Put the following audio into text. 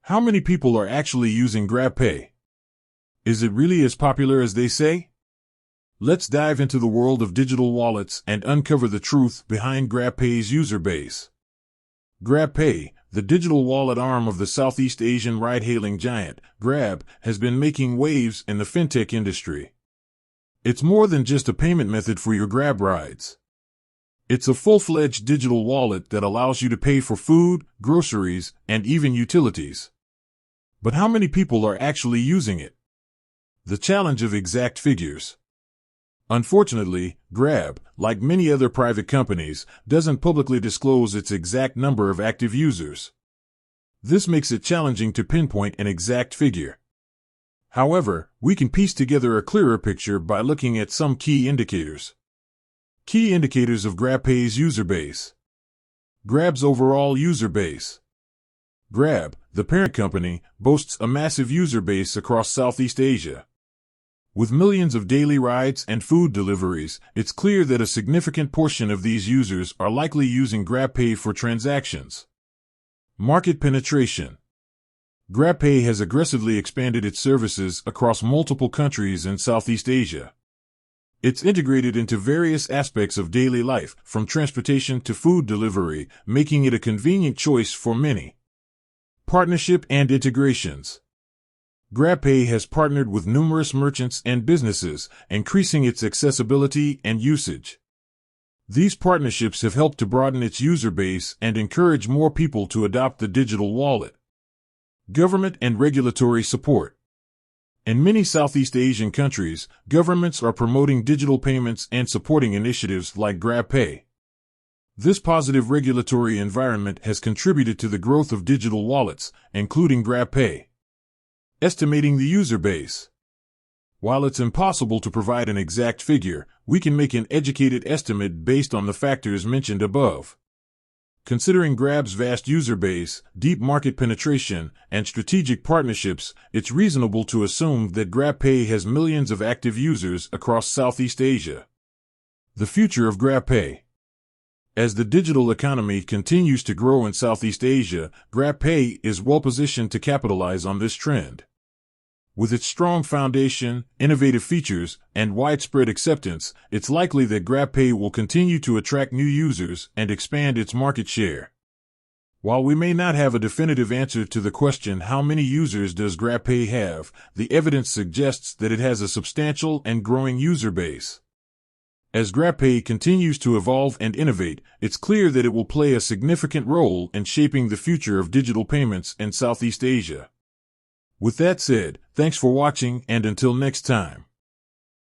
How many people are actually using GrabPay? Is it really as popular as they say? Let's dive into the world of digital wallets and uncover the truth behind GrabPay's user base. GrabPay, the digital wallet arm of the Southeast Asian ride-hailing giant, Grab, has been making waves in the fintech industry. It's more than just a payment method for your Grab rides. It's a full-fledged digital wallet that allows you to pay for food, groceries, and even utilities. But how many people are actually using it? The challenge of exact figures. Unfortunately, Grab, like many other private companies, doesn't publicly disclose its exact number of active users. This makes it challenging to pinpoint an exact figure. However, we can piece together a clearer picture by looking at some key indicators. Key indicators of GrabPay's user base. Grab's overall user base. Grab, the parent company, boasts a massive user base across Southeast Asia. With millions of daily rides and food deliveries, it's clear that a significant portion of these users are likely using GrabPay for transactions. Market penetration. GrabPay has aggressively expanded its services across multiple countries in Southeast Asia. It's integrated into various aspects of daily life, from transportation to food delivery, making it a convenient choice for many. Partnership and integrations. GrabPay has partnered with numerous merchants and businesses, increasing its accessibility and usage. These partnerships have helped to broaden its user base and encourage more people to adopt the digital wallet. Government and regulatory support. In many Southeast Asian countries, governments are promoting digital payments and supporting initiatives like GrabPay. This positive regulatory environment has contributed to the growth of digital wallets, including GrabPay. Estimating the user base. While it's impossible to provide an exact figure, we can make an educated estimate based on the factors mentioned above. Considering Grab's vast user base, deep market penetration, and strategic partnerships, it's reasonable to assume that GrabPay has millions of active users across Southeast Asia. The future of GrabPay. As the digital economy continues to grow in Southeast Asia, GrabPay is well positioned to capitalize on this trend. With its strong foundation, innovative features, and widespread acceptance, it's likely that GrabPay will continue to attract new users and expand its market share. While we may not have a definitive answer to the question how many users does GrabPay have, the evidence suggests that it has a substantial and growing user base. As GrabPay continues to evolve and innovate, it's clear that it will play a significant role in shaping the future of digital payments in Southeast Asia. With that said, thanks for watching, and until next time.